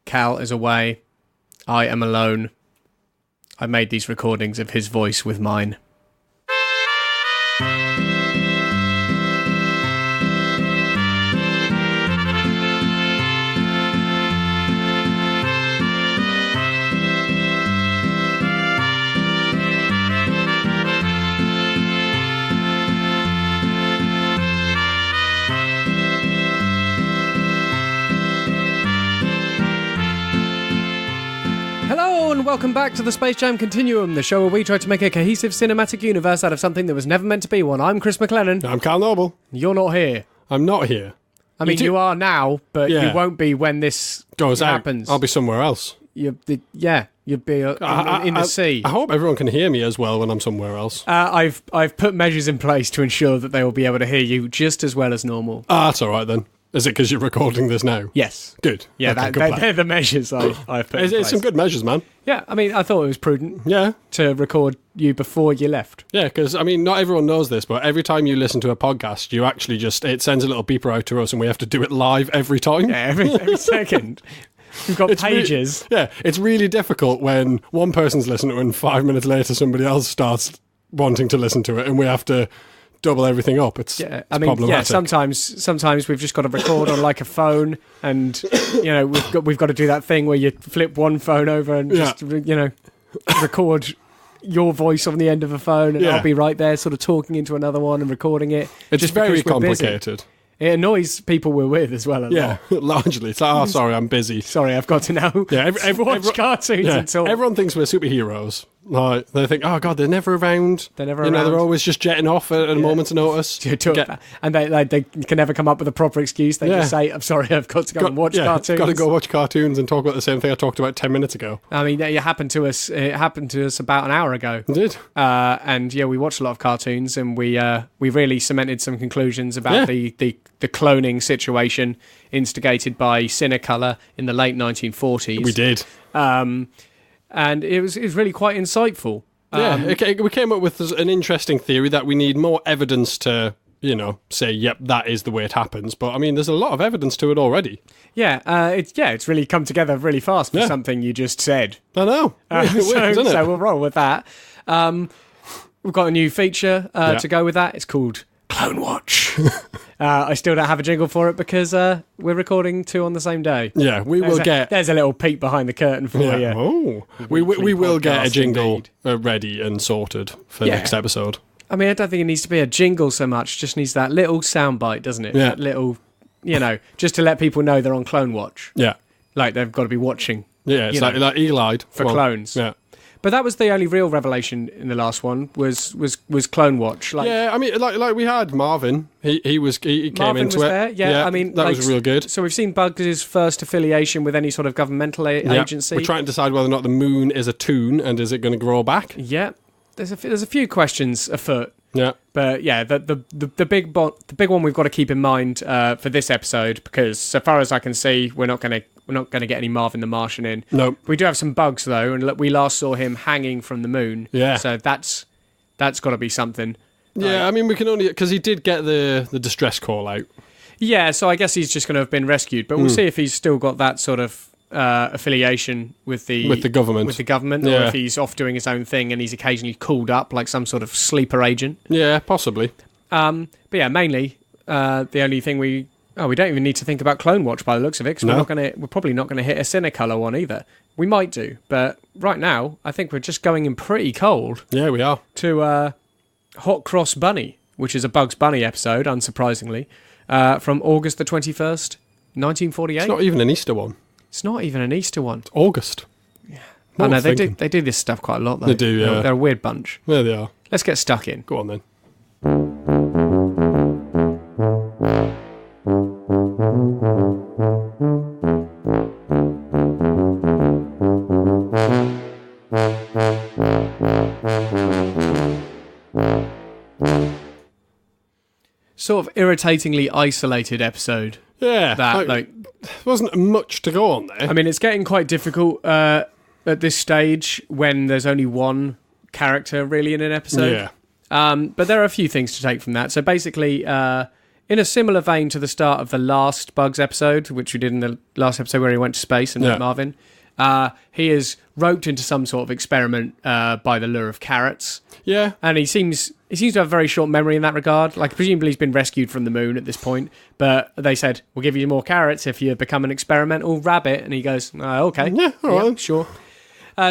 Cal is away. I am alone. I made these recordings of his voice with mine. Hello and welcome back to the Space Jam Continuum, the show where we try to make a cohesive cinematic universe out of something that was never meant to be one. I'm Chris McLennan. I'm Carl Noble. You're not here. I'm not here. I mean, you are now, but you won't be when this goes happens. I'll be somewhere else. You'd be in the sea. I hope everyone can hear me as well when I'm somewhere else. I've put measures in place to ensure that they will be able to hear you just as well as normal. That's all right then. Is it because you're recording this now? Yes. Good. Yeah, okay, they're the measures I've put in place. It's some good measures, man. Yeah, I mean, I thought it was prudent to record you before you left. Yeah, because, I mean, not everyone knows this, but every time you listen to a podcast, you actually it sends a little beeper out to us and we have to do it live every time. Yeah, every second. We've got pages. It's really difficult when one person's listening to it and 5 minutes later somebody else starts wanting to listen to it and we have to double everything up. It's problematic. Sometimes we've just got to record on like a phone, and we've got to do that thing where you flip one phone over and just record your voice on the end of a phone, and I'll be right there, sort of talking into another one and recording it. It's just very complicated. It annoys people we're with as well. Largely. It's like, sorry, I'm busy. Sorry, I've got to now watch cartoons and talk. Everyone thinks we're superheroes. Like, they think, oh God, they're never around. They're always just jetting off at a moment's notice. And they can never come up with a proper excuse. They just say, I'm sorry, I've got to go and watch cartoons. Got to go watch cartoons and talk about the same thing I talked about 10 minutes ago. I mean, it happened to us about an hour ago. It did. And we watched a lot of cartoons, and we really cemented some conclusions about the cloning situation instigated by Cinecolor in the late 1940s. We did. And it was really quite insightful. We came up with an interesting theory that we need more evidence to, say, yep, that is the way it happens. But, I mean, there's a lot of evidence to it already. It's really come together really fast for something you just said. I know. So we'll roll with that. We've got a new feature to go with that. It's called Clone Watch. I still don't have a jingle for it because we're recording two on the same day. Yeah, there's a little peek behind the curtain for you. Oh, we will get a jingle ready and sorted for next episode. I mean, I don't think it needs to be a jingle so much. It just needs that little soundbite, doesn't it? Yeah. That little, just to let people know they're on Clone Watch. Yeah. Like they've got to be watching. Yeah, it's like Eli for clones. Yeah. But that was the only real revelation in the last one was Clone Watch. I mean, like we had Marvin. He came Marvin into was it. There. Yeah, I mean that was real good. So we've seen Bugs' first affiliation with any sort of governmental agency. We're trying to decide whether or not the moon is a toon and is it going to grow back. Yeah, there's a few questions afoot. Yeah, but the big one we've got to keep in mind for this episode, because so far as I can see, we're not going to get any Marvin the Martian in. No, we do have some bugs though, and we last saw him hanging from the moon. Yeah, so that's got to be something. Yeah, I mean we can only because he did get the distress call out. Yeah, so I guess he's just going to have been rescued, but we'll see if he's still got that sort of affiliation with the government, or if he's off doing his own thing and he's occasionally called up like some sort of sleeper agent. Yeah, possibly. But yeah, mainly the only thing we don't even need to think about Clone Watch by the looks of it, because we're probably not going to hit a Cinecolor one either. We might do, but right now I think we're just going in pretty cold. Yeah, we are. To Hot Cross Bunny, which is a Bugs Bunny episode, unsurprisingly, from August the 21st, 1948. It's not even an Easter one. It's not even an Easter one. It's August. Yeah. I know, they do this stuff quite a lot, though. They do, yeah. They're a weird bunch. Yeah, they are. Let's get stuck in. Go on, then. Sort of irritatingly isolated episode. Yeah. There wasn't much to go on there. I mean, it's getting quite difficult at this stage when there's only one character really in an episode. Yeah. But there are a few things to take from that. So basically, in a similar vein to the start of the last Bugs episode, which we did in the last episode where he went to space and met Marvin, he is roped into some sort of experiment by the lure of carrots. Yeah. And he seems to have a very short memory in that regard. Like, presumably he's been rescued from the moon at this point, but they said, we'll give you more carrots if you become an experimental rabbit. And he goes, okay. Yeah, all right. Sure.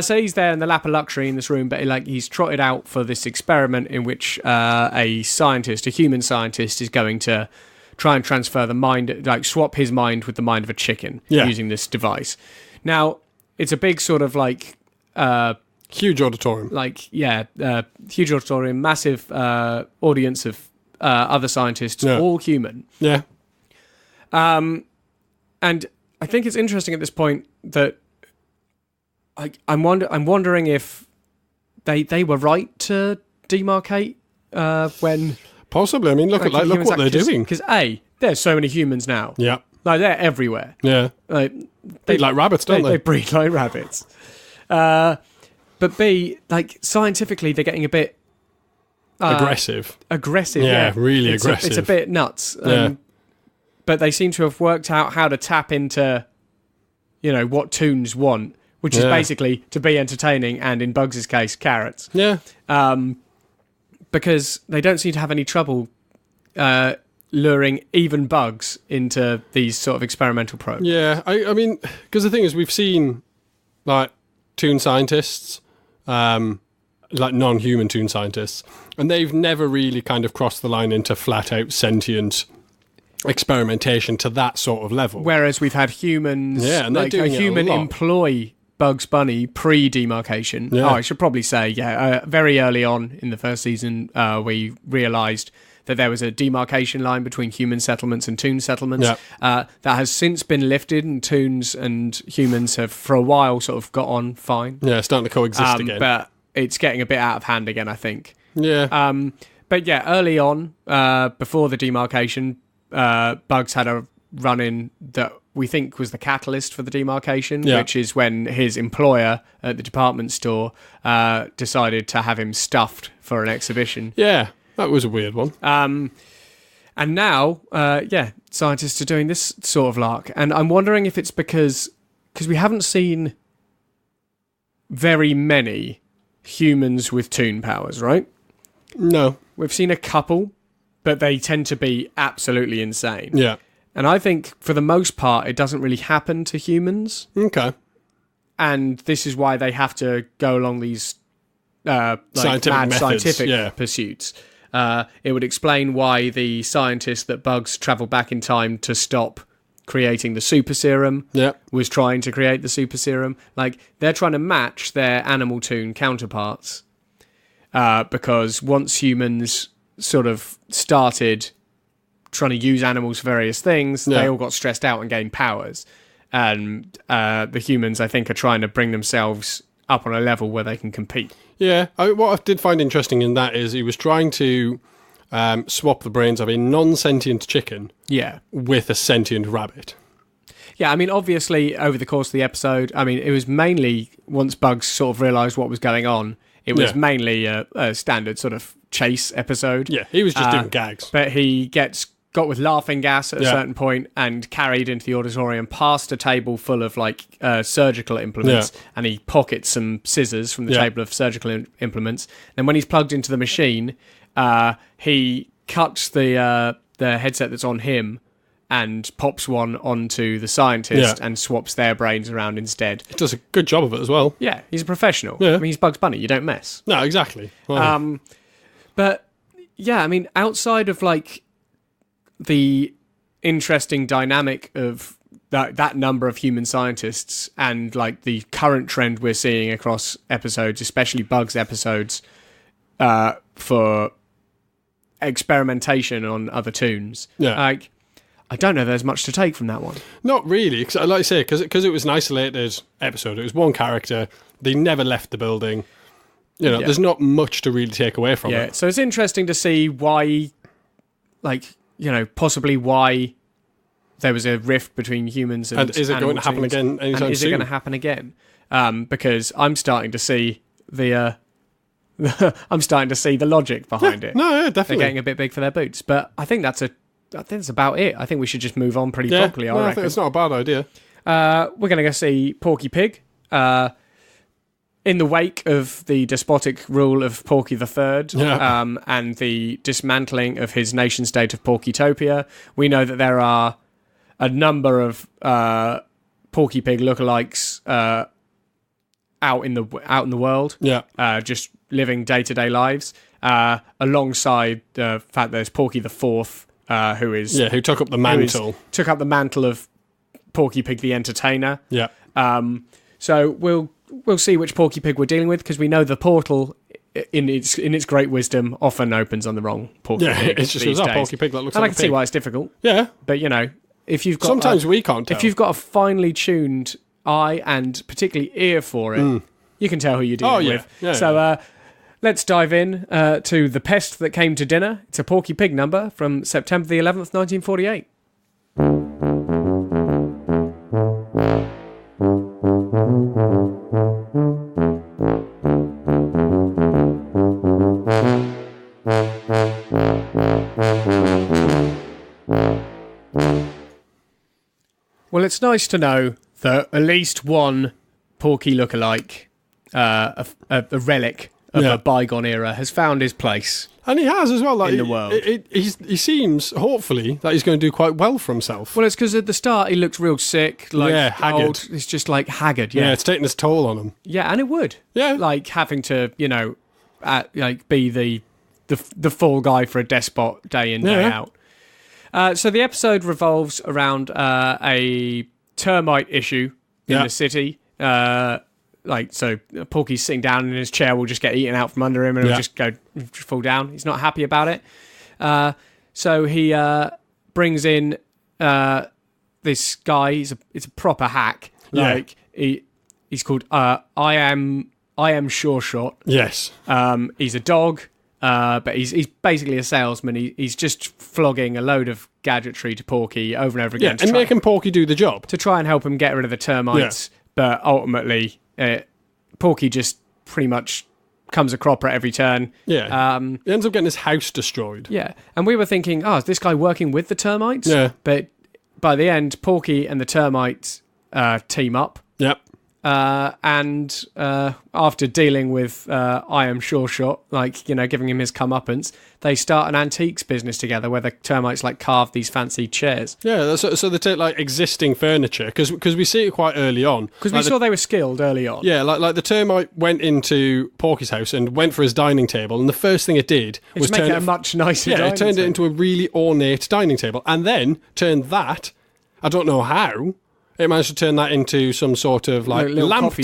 So he's there in the lap of luxury in this room, but he's trotted out for this experiment in which a human scientist, is going to try and transfer the mind, like swap his mind with the mind of a chicken using this device. Now, it's a big sort of like... huge auditorium. Huge auditorium, massive audience of other scientists, all human. Yeah. And I think it's interesting at this point that I'm wondering if they were right to demarcate when possibly. I mean, look what they're doing. Because there's so many humans now. Yeah, like they're everywhere. Yeah, breed like rabbits, don't they? They breed like rabbits. But B, like scientifically, they're getting a bit aggressive. Aggressive, really aggressive. It's a bit nuts. But they seem to have worked out how to tap into, what toons want. Which is basically to be entertaining, and in Bugs' case, carrots. Yeah. Because they don't seem to have any trouble luring even bugs into these sort of experimental probes. Yeah, I mean, because the thing is, we've seen, like, toon scientists, like non-human toon scientists, and they've never really kind of crossed the line into flat-out sentient experimentation to that sort of level. Whereas we've had humans, and they're doing a human a lot. employ Bugs Bunny pre-demarcation. Yeah. I should probably say, very early on in the first season, we realised that there was a demarcation line between human settlements and toon settlements. Yeah. That has since been lifted, and toons and humans have, for a while, sort of got on fine. Yeah, starting to coexist again. But it's getting a bit out of hand again, I think. Yeah. But early on, before the demarcation, Bugs had a run-in that we think was the catalyst for the demarcation, which is when his employer at the department store decided to have him stuffed for an exhibition. Yeah, that was a weird one. And now, scientists are doing this sort of lark. And I'm wondering if it's because we haven't seen very many humans with toon powers, right? No. We've seen a couple, but they tend to be absolutely insane. Yeah. And I think, for the most part, it doesn't really happen to humans. Okay. And this is why they have to go along these scientific pursuits. It would explain why the scientist that Bugs travelled back in time to stop creating the super serum was trying to create the super serum. Like, they're trying to match their animal toon counterparts. Because once humans sort of started trying to use animals for various things, they all got stressed out and gained powers. And the humans, I think, are trying to bring themselves up on a level where they can compete. Yeah, what I did find interesting in that is he was trying to swap the brains of a non-sentient chicken with a sentient rabbit. Yeah, I mean, obviously, over the course of the episode, I mean, it was mainly, once Bugs sort of realised what was going on, it was mainly a standard sort of chase episode. Yeah, he was just doing gags. But he got with laughing gas at a certain point and carried into the auditorium past a table full of surgical implements, and he pockets some scissors from the table of surgical implements. And when he's plugged into the machine, he cuts the headset that's on him and pops one onto the scientist and swaps their brains around instead. He does a good job of it as well. Yeah, he's a professional. Yeah. I mean, he's Bugs Bunny. You don't mess. No, exactly. Well, but yeah, I mean, outside of the interesting dynamic of that number of human scientists and the current trend we're seeing across episodes, especially Bugs episodes, for experimentation on other toons. Yeah. I don't know there's much to take from that one. Not really, cause, like I say, because it was an isolated episode. It was one character. They never left the building. There's not much to really take away from it. Yeah, so it's interesting to see why, possibly why there was a rift between humans and is it going to happen again anytime soon? Is it going to happen again? Because I'm starting to see the logic behind it. No, yeah, definitely. They're getting a bit big for their boots, but I think that's a that's about it. I think we should just move on pretty properly, I think it's not a bad idea. We're going to go see Porky Pig. In the wake of the despotic rule of Porky III and the dismantling of his nation-state of Porkytopia, we know that there are a number of Porky Pig lookalikes out in the world, just living day-to-day lives, alongside the fact there's Porky IV, who took up the mantle. Took up the mantle of Porky Pig the Entertainer. Yeah. So we'll see which Porky Pig we're dealing with, because we know the portal, in its great wisdom, often opens on the wrong Porky Pig. Yeah, it's just a Porky Pig that looks like a pig. And I can see why it's difficult. Yeah. But, if you've got... Sometimes we can't tell. If you've got a finely tuned eye and particularly ear for it, you can tell who you're dealing with. Yeah, so let's dive in to The Pest That Came to Dinner. It's a Porky Pig number from September the 11th, 1948. Well, it's nice to know that at least one Porky lookalike, a relic of a bygone era, has found his place. And he has as well. In the world. He seems, hopefully, that he's going to do quite well for himself. Well, it's because at the start he looks real sick, haggard. Old. It's just like haggard, Yeah, it's taking its toll on him. Yeah, and it would. Yeah. Like having to, be the fall guy for a despot day in, day out. So the episode revolves around a termite issue in the city. So Porky's sitting down in his chair, will just get eaten out from under him, and he'll just fall down. He's not happy about it. So he brings in this guy. It's a proper hack. He's called I am Sure Shot. Yes. He's a dog. But he's basically a salesman. He's just flogging a load of gadgetry to Porky over and over again. And making Porky do the job. To try and help him get rid of the termites. Yeah. But ultimately, Porky just pretty much comes a cropper at every turn. Yeah. He ends up getting his house destroyed. Yeah. And we were thinking, is this guy working with the termites? Yeah. But by the end, Porky and the termites team up. Yep. And after dealing with I Am Sure Shot, giving him his comeuppance, they start an antiques business together where the termites carve these fancy chairs. Yeah, so they take existing furniture, because we see it quite early on. Because we saw they were skilled early on. Yeah, like the termite went into Porky's house and went for his dining table, and the first thing it did was make it a much nicer dining table. It turned it into a really ornate dining table, and then turned that, I don't know how, it managed to turn that into some sort of lamp table, coffee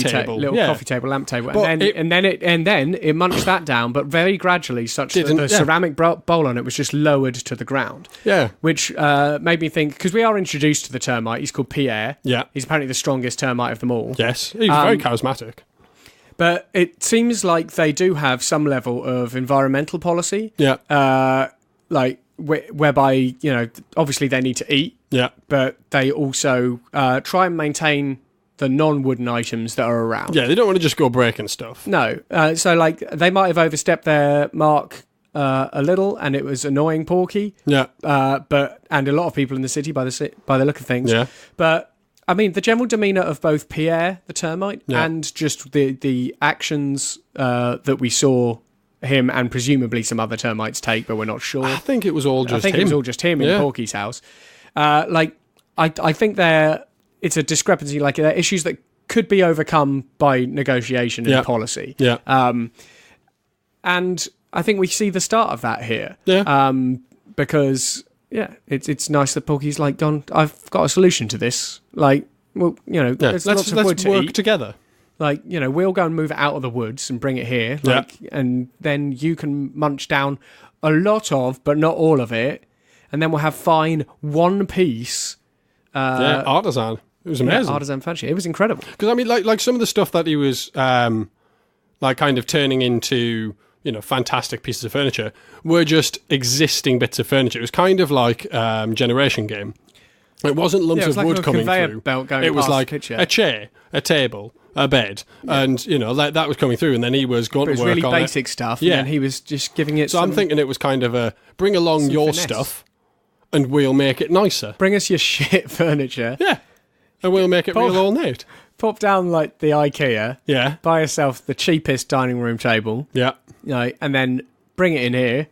table, lamp table, and then it munched that down, but very gradually, such that the ceramic bowl on it was just lowered to the ground. Yeah, which made me think, because we are introduced to the termite. He's called Pierre. Yeah, he's apparently the strongest termite of them all. Yes, he's very charismatic. But it seems like they do have some level of environmental policy. Yeah, whereby obviously they need to eat. Yeah, but they also try and maintain the non-wooden items that are around. Yeah, they don't want to just go breaking stuff. No, so they might have overstepped their mark a little, and it was annoying Porky. Yeah, and a lot of people in the city by the look of things. Yeah, but I mean the general demeanour of both Pierre the termite and just the actions that we saw him and presumably some other termites take, but we're not sure. I think it was all just him. It was all just him in Porky's house. I think it's a discrepancy. There are issues that could be overcome by negotiation and policy. Yeah. And I think we see the start of that here. Yeah. Because it's nice that Porky's gone, I've got a solution to this. Let's work together. We'll go and move it out of the woods and bring it here. And then you can munch down a lot of, but not all of it. And then we'll have fine one piece. Artisan. It was amazing. Artisan fancy. It was incredible. Because I mean, like some of the stuff that he was kind of turning into, fantastic pieces of furniture were just existing bits of furniture. It was kind of like Generation Game. It wasn't lumps of wood coming through. It was like a chair, a table, a bed, and that was coming through. And then he was going to work on it. It was really basic stuff. Yeah, and he was just giving it. So I'm thinking it was kind of a bring along your finesse. stuff. and we'll make it nicer. Bring us your shit furniture. Yeah. And we'll make it real ornate. Pop down like the IKEA. Yeah. Buy yourself the cheapest dining room table. Yeah. And then bring it in here.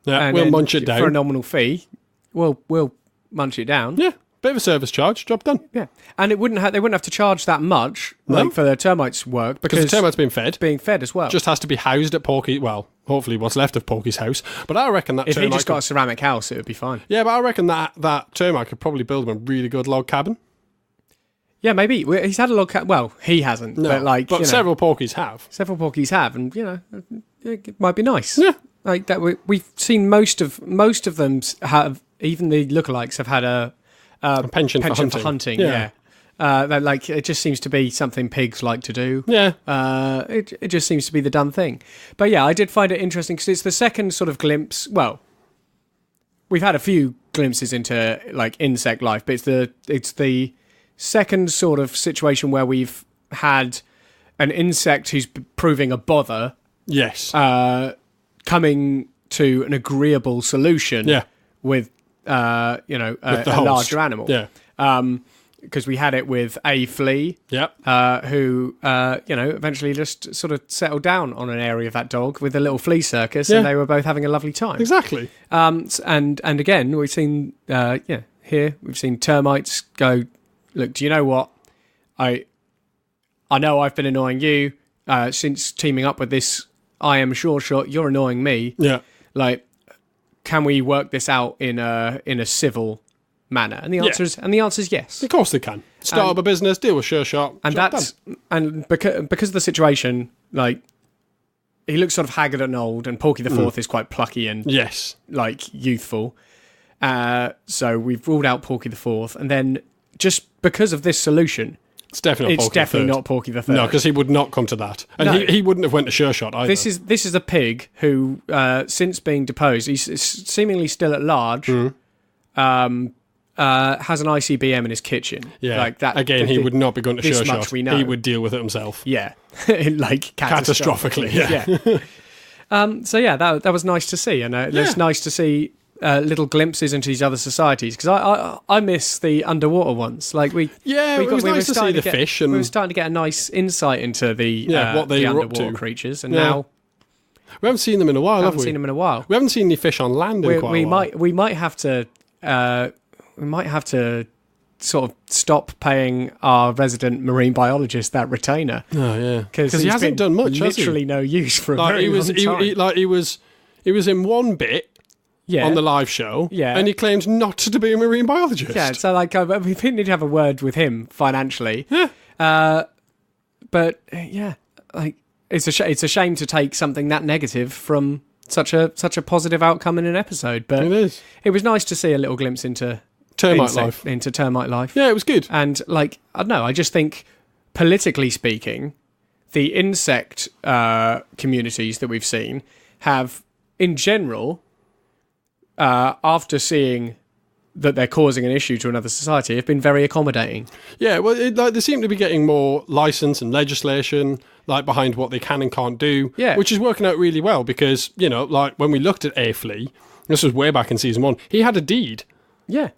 Yeah. We'll munch it down for a nominal fee. We'll munch it down. Yeah. Bit of a service charge. Job done. Yeah. And they wouldn't have to charge that much for the termites' work because the termites being fed. Being fed as well. Just has to be housed at Porky. Well, hopefully what's left of Porky's house. But I reckon that if he just got a ceramic house, it would be fine. Yeah, but I reckon that termite could probably build him a really good log cabin. Yeah, maybe. He's had a log cabin. Well, he hasn't. No, but several Porkies have. Several Porkies have, and it might be nice. Yeah. Like that, we've seen most of them have. Even the lookalikes have had a penchant for hunting. Yeah. It just seems to be something pigs like to do. Yeah. It just seems to be the done thing. But yeah, I did find it interesting because it's the second sort of glimpse. Well, we've had a few glimpses into like insect life, but it's the second sort of situation where we've had an insect who's proving a bother. Yes. Coming to an agreeable solution. Yeah. With a larger animal. Yeah. Because we had it with a flea. Yep. Who eventually just sort of settled down on an area of that dog with a little flea circus, and they were both having a lovely time. Exactly. And again, we've seen here we've seen termites go. Look, do you know what? I know I've been annoying you since teaming up with this. I am sure shot. You're annoying me. Yeah. Like, can we work this out in a civil manner? And the answer is yes. Of course they can. Start up a business, deal with Sure Shot. And because of the situation, like he looks sort of haggard and old, and Porky the Fourth is quite plucky and like youthful. So we've ruled out Porky the Fourth, and then just because of this solution, it's definitely not Porky the Third. No, because he would not come to that, and he wouldn't have went to Sure Shot either. This is a pig who, since being deposed, he's seemingly still at large. Has an ICBM in his kitchen. Yeah, like that. Again, he would not be going to Sure Shot. We know. He would deal with it himself. Yeah, like catastrophically. Yeah. So yeah, that was nice to see, and it's nice to see little glimpses into these other societies, because I miss the underwater ones. Like it was nice to see the fish, and we were starting to get a nice insight into the what they were underwater up to. Creatures, and now we haven't seen them in a while. Haven't seen them in a while. We haven't seen any fish on land in quite a while. We might have to sort of stop paying our resident marine biologist that retainer. Oh yeah, because he hasn't done much. Literally no use for a very long time. He was in one bit. Yeah. On the live show, and he claimed not to be a marine biologist. Yeah, so we need to have a word with him financially. Yeah, but it's a shame to take something that negative from such a positive outcome in an episode. But it is. It was nice to see a little glimpse into termite life. Yeah, it was good. And I don't know, I just think politically speaking, the insect communities that we've seen have, in general, after seeing that they're causing an issue to another society, have been very accommodating. Yeah, well, they seem to be getting more license and legislation behind what they can and can't do, which is working out really well, because, when we looked at A Flea, this was way back in season 1, he had a deed. Yeah.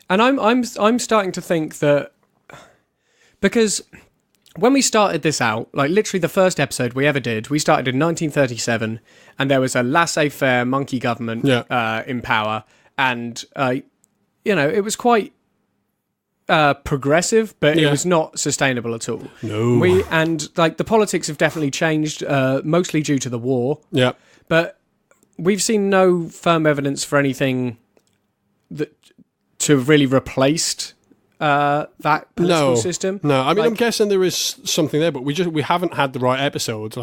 And I'm starting to think that, because when we started this out, literally the first episode we ever did, we started in 1937, and there was a laissez-faire monkey government in power, and it was quite progressive, but it was not sustainable at all. No. The politics have definitely changed, mostly due to the war. Yeah. But we've seen no firm evidence for anything that to have really replaced that political system. No, I mean, I'm guessing there is something there, but we haven't had the right episodes.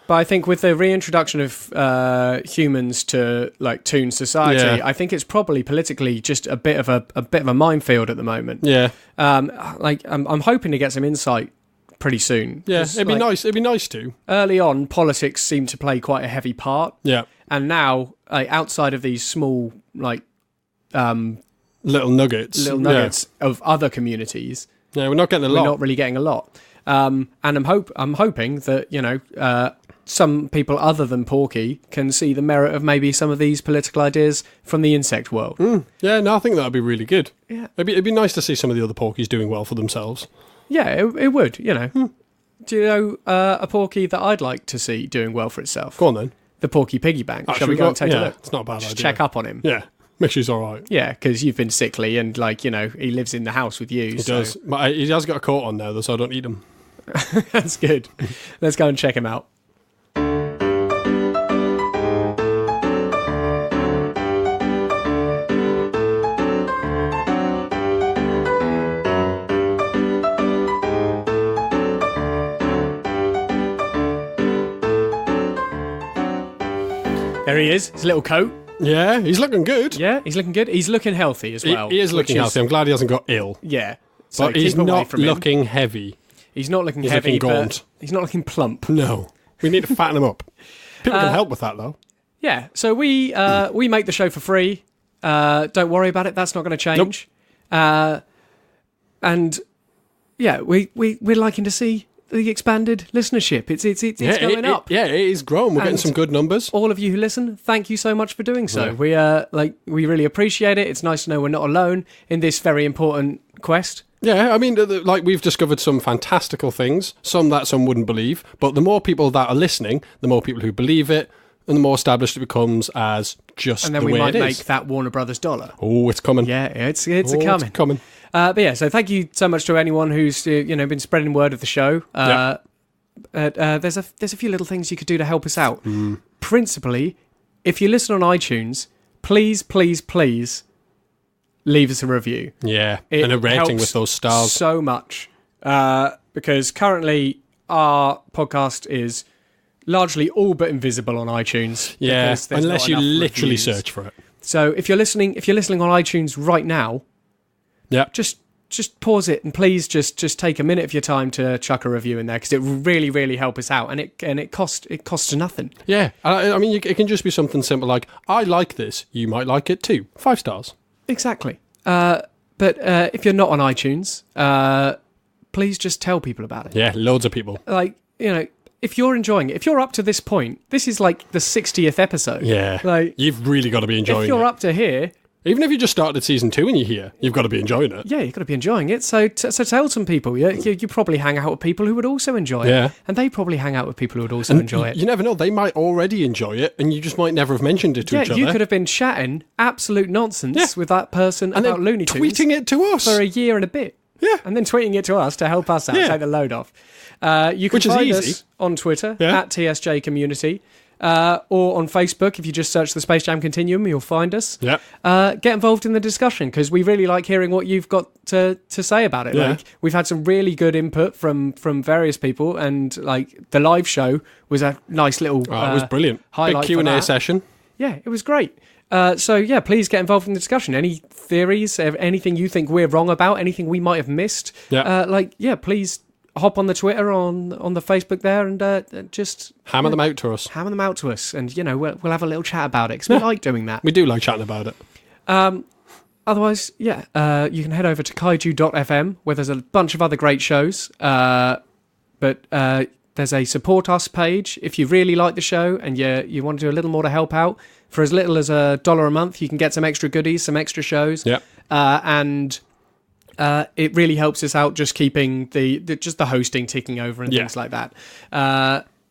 But I think with the reintroduction of humans to toon society, I think it's probably politically just a bit of a minefield at the moment. Yeah. I'm hoping to get some insight pretty soon. Yeah, it'd be nice. It'd be nice to. Early on, politics seemed to play quite a heavy part. Yeah. And now, outside of these small little nuggets of other communities. Yeah, we're not getting a lot. We're not really getting a lot. And I'm hoping that some people other than Porky can see the merit of maybe some of these political ideas from the insect world. Yeah, no, I think that would be really good. Yeah. It'd be nice to see some of the other Porkies doing well for themselves. Yeah, it would, you know. Do you know a Porky that I'd like to see doing well for itself? Go on then. The Porky Piggy Bank. Shall we go and take a look? It's not a bad idea. Check up on him. Yeah, make sure he's all right. Yeah, because you've been sickly and, like, you know, he lives in the house with you. He does. He has got a coat on now, though, so I don't eat him. That's good. Let's go and check him out. There he is, his little coat. Yeah, he's looking good. Yeah, he's looking good. He's looking healthy as well. He is looking healthy. I'm glad he hasn't got ill. Yeah. So but he's not looking heavy. He's not looking heavy, looking gaunt. But he's not looking plump. No. We need to fatten him up. People can help with that, though. Yeah, so we make the show for free. Don't worry about it. That's not going to change. Nope. And, yeah, we're liking to see the expanded listenership. It's going up. It is growing. We're getting some good numbers. All of you who listen, thank you so much for doing so. Yeah. We really appreciate it. It's nice to know we're not alone in this very important quest. Yeah, I mean, like, we've discovered some fantastical things, some that some wouldn't believe, but the more people that are listening, the more people who believe it, and the more established it becomes as just the way it is. And then we might make that Warner Brothers dollar. Oh, it's coming. Yeah, it's coming. It's coming. But yeah, so thank you so much to anyone who's been spreading word of the show. There's a few little things you could do to help us out. Principally, if you listen on iTunes, please leave us a review. Yeah, and a rating with those stars. So much. Because currently our podcast is largely all but invisible on iTunes. Yeah, unless you literally reviews. Search for it. So if you're listening on iTunes right now, just pause it and please just take a minute of your time to chuck a review in there, because it will really, really help us out, and it costs nothing. Yeah, I mean, it can just be something simple like, I like this, you might like it too. 5 stars. Exactly. But if you're not on iTunes, please just tell people about it. Yeah, loads of people. Like, if you're enjoying it, if you're up to this point, this is like the 60th episode. Yeah, like, you've really got to be enjoying it. If you're up to here... Even if you just started season 2 and you're here, you've got to be enjoying it. Yeah, you've got to be enjoying it. So tell some people. You probably hang out with people who would also enjoy it. And they probably hang out with people who would also enjoy it. You never know. They might already enjoy it, and you just might never have mentioned it to each other. Yeah, you could have been chatting absolute nonsense with that person and about Looney Tunes. Tweeting it to us. For a year and a bit. Yeah. And then tweeting it to us to help us out, take the load off. You can find us on Twitter, at TSJ Community. Or on Facebook, if you just search the Space Jam Continuum, you'll find us. Yep. Get involved in the discussion, because we really like hearing what you've got to say about it. Yeah. Like, we've had some really good input from various people, and like the live show was a nice little it was brilliant. Highlight. Big Q&A session. Yeah, it was great. So please get involved in the discussion. Any theories, anything you think we're wrong about, anything we might have missed, please hop on the Twitter, on the Facebook there, and just hammer them out to us. Hammer them out to us, and we'll have a little chat about it, because we like doing that. We do like chatting about it. Otherwise, you can head over to kaiju.fm, where there's a bunch of other great shows. But there's a support us page if you really like the show and you want to do a little more to help out. For as little as $1 a month, you can get some extra goodies, some extra shows. Yeah. And it really helps us out, just keeping the hosting ticking over and things like that.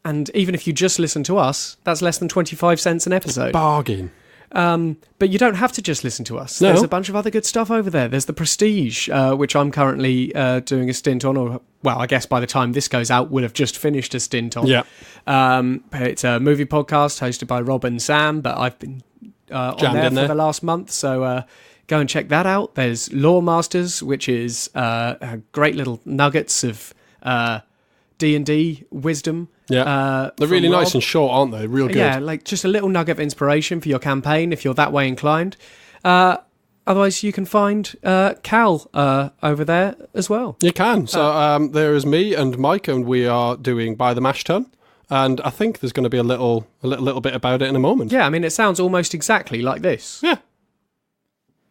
And even if you just listen to us, that's less than 25 cents an episode. Bargain. But you don't have to just listen to us. No. There's a bunch of other good stuff over there. There's the Prestige, which I'm currently doing a stint on, or I guess by the time this goes out, we'll have just finished a stint on. Yeah. It's a movie podcast hosted by Rob and Sam, but I've been on there for the last month, so go and check that out. There's Lore Masters, which is great little nuggets of D&D wisdom. Yeah, they're really nice and short, aren't they? Real good. Yeah, like just a little nugget of inspiration for your campaign if you're that way inclined. Otherwise, you can find Cal over there as well. You can. So there is me and Mike, and we are doing By the Mash Tun. And I think there's going to be a little bit about it in a moment. Yeah, I mean, it sounds almost exactly like this. Yeah.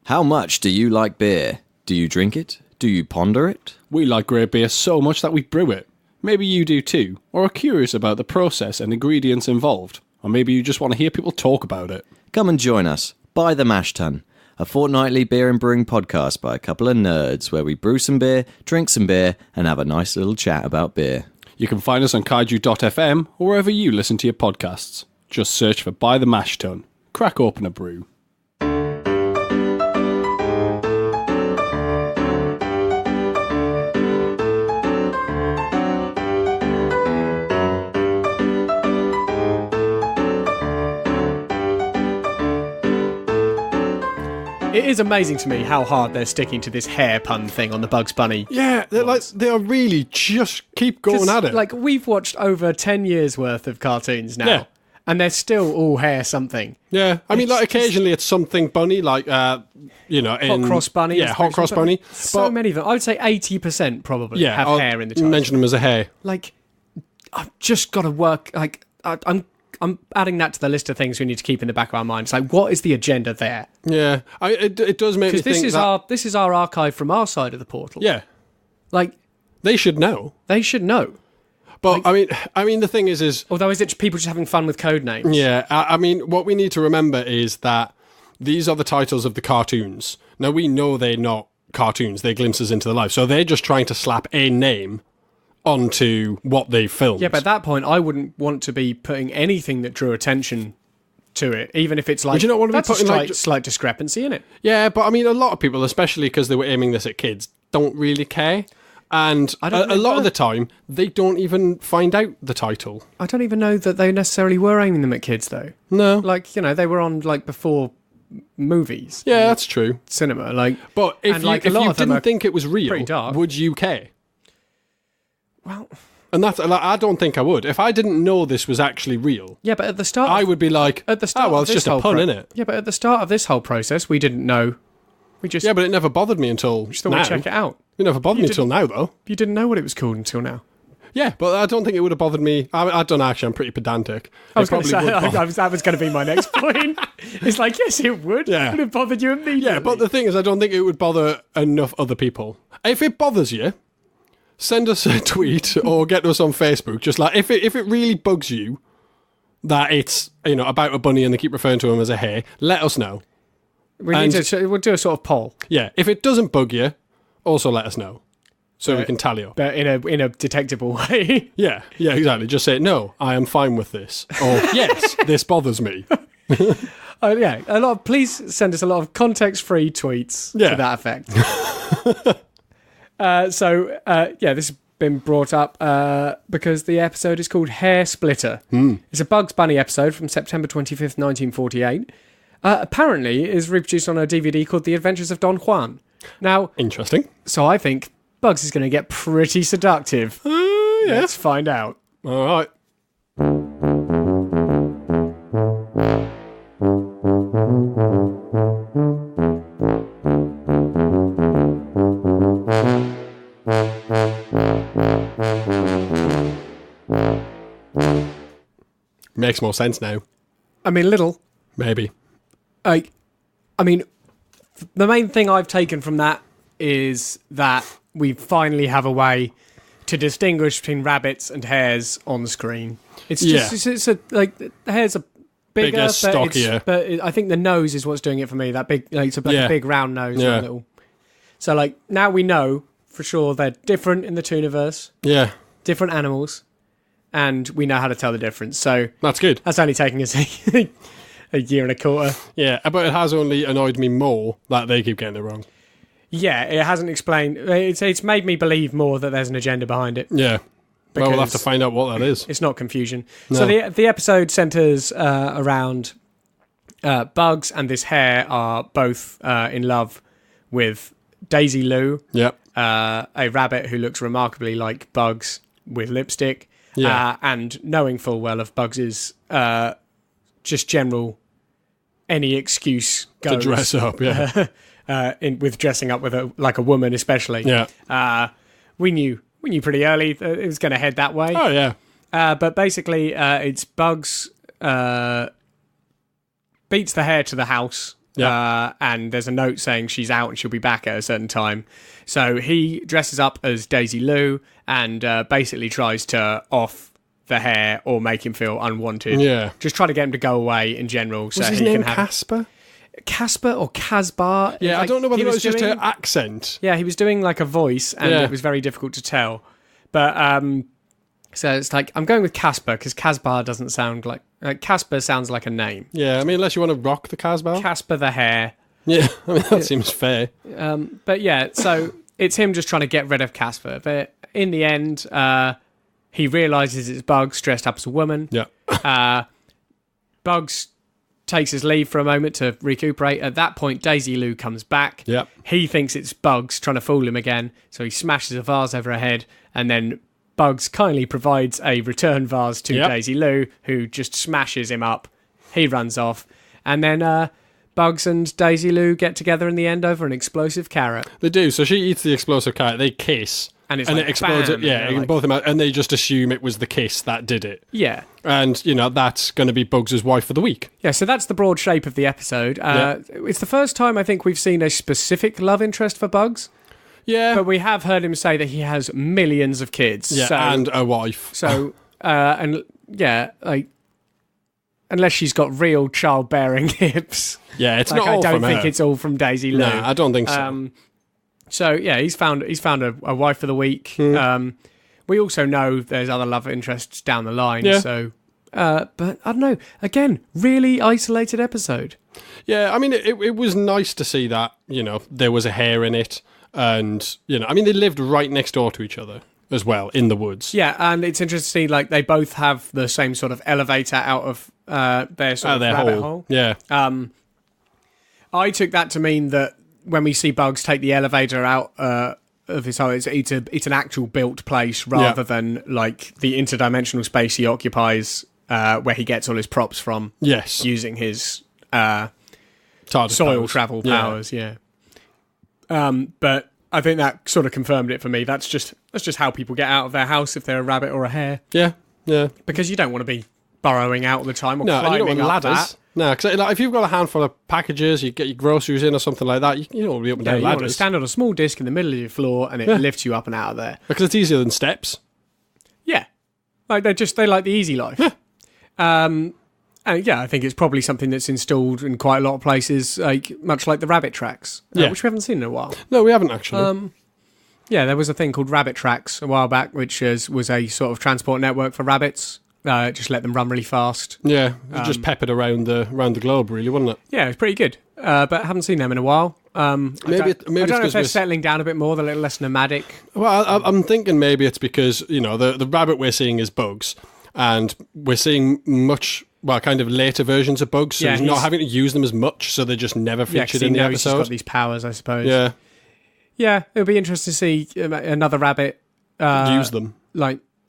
How much do you like beer? Do you drink it? Do you ponder it? We like great beer so much that we brew it. Maybe you do too, or are curious about the process and ingredients involved, or maybe you just want to hear people talk about it. Come and join us, By the Mash Tun, a fortnightly beer and brewing podcast by a couple of nerds where we brew some beer, drink some beer, and have a nice little chat about beer. You can find us on kaiju.fm or wherever you listen to your podcasts. Just search for By the Mash Tun. Crack open a brew. It is amazing to me how hard they're sticking to this hare pun thing on the Bugs Bunny. Yeah, they are really just keep going at it. Like, we've watched over 10 years worth of cartoons now, and they're still all hare something. Yeah, I mean, like, occasionally it's something bunny, like, Hot Cross Bunny. Yeah, Hot Cross Bunny. So many of them. I would say 80% probably have hare in the title. Mention them as a hare. Like, I've just got to work, like, I'm adding that to the list of things we need to keep in the back of our minds. Like, what is the agenda there? Yeah, it does make me think this is our archive from our side of the portal. Yeah, like they should know. They should know. But I mean, the thing is, although is it people just having fun with code names? Yeah, I mean, what we need to remember is that these are the titles of the cartoons. Now we know they're not cartoons; they're glimpses into the life. So they're just trying to slap a name onto what they filmed. Yeah, but at that point, I wouldn't want to be putting anything that drew attention to it, even if it's like, would you not want to be putting a slight discrepancy in it. Yeah, but I mean, a lot of people, especially because they were aiming this at kids, don't really care. And a lot of the time, they don't even find out the title. I don't even know that they necessarily were aiming them at kids, though. No. Like, they were on, like, before movies. Yeah, that's true. Cinema, like... But if you didn't think it was real, would you care? Well... And that's, like, I don't think I would. If I didn't know this was actually real... Yeah, but at the start... I would be like, it's just a pun, innit? Yeah, but at the start of this whole process, we didn't know. Yeah, but it never bothered me until just thought we'd check it out. It never bothered me until now, though. You didn't know what it was called until now. Yeah, but I don't think it would have bothered me. I don't know, actually, I'm pretty pedantic. I was going to say, that was going to be my next point. It's like, yes, it would. Yeah. It would have bothered you immediately. Yeah, but the thing is, I don't think it would bother enough other people. If it bothers you, send us a tweet or get us on Facebook. Just like, if it really bugs you that it's, about a bunny and they keep referring to him as a hare, let us know. We'll do a sort of poll. Yeah, if it doesn't bug you, also let us know. So we can tally up. But in a detectable way. Yeah, exactly. Just say, no, I am fine with this. Or, yes, this bothers me. Please send us a lot of context-free tweets to that effect. This has been brought up because the episode is called Hair Splitter. It's a Bugs Bunny episode from September 25th, 1948. Apparently, it is reproduced on a DVD called The Adventures of Don Juan. Now, interesting. So I think Bugs is going to get pretty seductive. Yeah. Let's find out. All right. Makes more sense now. I mean, little. Maybe. I mean, the main thing I've taken from that is that we finally have a way to distinguish between rabbits and hares on the screen. It's just, the hares are bigger, stockier. But I think the nose is what's doing it for me. That big, it's a big round nose. Yeah. Little. So, now we know for sure they're different in the tooniverse. Yeah. Different animals. And we know how to tell the difference. So that's good. That's only taking us a year and a quarter. Yeah, but it has only annoyed me more that they keep getting it wrong. Yeah, it hasn't explained... It's made me believe more that there's an agenda behind it. Yeah. Well, we'll have to find out what that is. It's not confusion. No. So the episode centres around Bugs and this hare are both in love with Daisy Lou, a rabbit who looks remarkably like Bugs with lipstick, and knowing full well of Bugs's just general any excuse goes. To dress up, with dressing up with a woman especially. Yeah. We knew pretty early that it was going to head that way. Oh, yeah. But basically, it's Bugs beats the hare to the house and there's a note saying she's out and she'll be back at a certain time. So he dresses up as Daisy Lou and basically tries to off the hare or make him feel unwanted. Yeah. Just try to get him to go away in general. Was his name Casper? Casper or Casbar? Yeah, I don't know whether it was just her accent. Yeah, he was doing like a voice and it was very difficult to tell. But so it's like, I'm going with Casper because Casbar doesn't sound like... Casper sounds like a name. Yeah, I mean, unless you want to rock the Casbah. Casper the hare. Yeah, I mean, that seems fair. But yeah, so it's him just trying to get rid of Casper. But in the end, he realises it's Bugs dressed up as a woman. Yeah. Bugs takes his leave for a moment to recuperate. At that point, Daisy Lou comes back. Yep. He thinks it's Bugs trying to fool him again, so he smashes a vase over her head, and then Bugs kindly provides a return vase to Daisy Lou, who just smashes him up. He runs off, and then Bugs and Daisy Lou get together in the end over an explosive carrot. They do. So she eats the explosive carrot, they kiss, and it explodes. Bam, and both of them, and they just assume it was the kiss that did it. Yeah. And, that's going to be Bugs' wife for the week. Yeah, so that's the broad shape of the episode. It's the first time I think we've seen a specific love interest for Bugs. Yeah. But we have heard him say that he has millions of kids. Yeah, and a wife. So, unless she's got real childbearing hips. Yeah, it's not all from her. I don't think it's all from Daisy Lou. No, I don't think so. So, yeah, he's found a wife for the week. We also know there's other love interests down the line. Yeah. So, but I don't know. Again, really isolated episode. Yeah, I mean, it was nice to see that, there was a hare in it. And, I mean, they lived right next door to each other as well, in the woods. Yeah, and it's interesting to see, they both have the same sort of elevator out of their sort of rabbit hole. Yeah. I took that to mean that when we see Bugs take the elevator out of his hole, it's an actual built place rather than, the interdimensional space he occupies where he gets all his props from. Yes. Using his TARDIS soil powers. Travel powers, yeah. But I think that sort of confirmed it for me. That's just how people get out of their house if they're a rabbit or a hare. Yeah, yeah. Because you don't want to be burrowing out all the time or climbing you don't want ladders. That. No, because if you've got a handful of packages, you get your groceries in or something like that, you don't want to be up and down ladders. You want to stand on a small disc in the middle of your floor and it lifts you up and out of there. Because it's easier than steps. Yeah. They like the easy life. Yeah. And I think it's probably something that's installed in quite a lot of places, much like the rabbit tracks, which we haven't seen in a while. No, we haven't actually. There was a thing called rabbit tracks a while back, which was a sort of transport network for rabbits. Just let them run really fast. Yeah, just peppered around the globe, really, wasn't it? Yeah, it was pretty good. But I haven't seen them in a while. Maybe I don't know if they're settling down a bit more, they're a little less nomadic. Well, I'm thinking maybe it's because, the rabbit we're seeing is Bugs, and we're seeing kind of later versions of Bugs, so he's not having to use them as much, so they're just never featured in the episode. He's got these powers, I suppose. Yeah. Yeah, it'll be interesting to see another rabbit use them.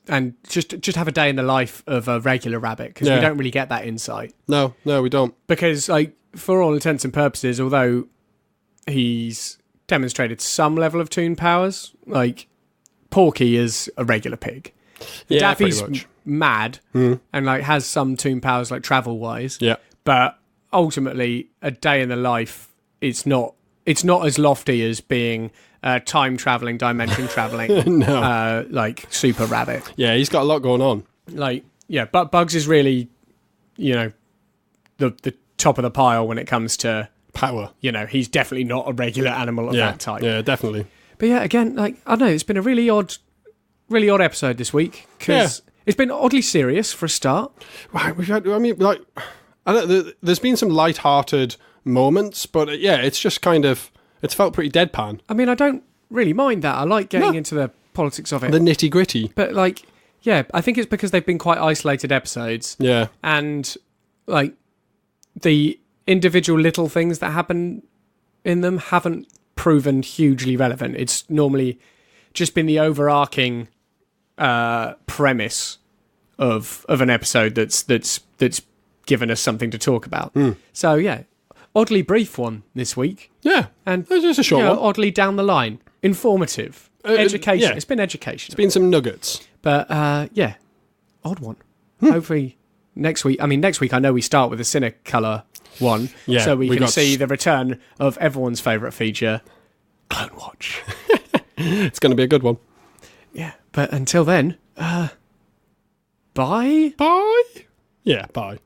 And just have a day in the life of a regular rabbit, because we don't really get that insight. No, we don't. Because, for all intents and purposes, although he's demonstrated some level of toon powers, Porky is a regular pig. Daffy's mad and has some toon powers, travel-wise. Yeah. But ultimately, a day in the life, it's not as lofty as being time traveling, dimension traveling, no. Super Rabbit. Yeah, he's got a lot going on. But Bugs is really, the top of the pile when it comes to power. He's definitely not a regular animal of that type. Yeah, definitely. But yeah, again, I don't know, it's been a really odd episode this week because it's been oddly serious for a start. Right, there's been some light-hearted moments, but it's just kind of. It's felt pretty deadpan. I mean, I don't really mind that. I like getting into the politics of it. The nitty-gritty. But, I think it's because they've been quite isolated episodes. Yeah. And, the individual little things that happen in them haven't proven hugely relevant. It's normally just been the overarching premise of an episode that's given us something to talk about. So, yeah. Oddly brief one this week. Yeah, and just a short one. Oddly down the line, informative, education. Yeah. It's been educational. It's been some nuggets. But odd one. Hopefully next week. I mean, next week I know we start with a Cinecolor one, Yeah, so we can see the return of everyone's favourite feature, Clone Watch. It's going to be a good one. Yeah, but until then, bye? Bye? Yeah, bye.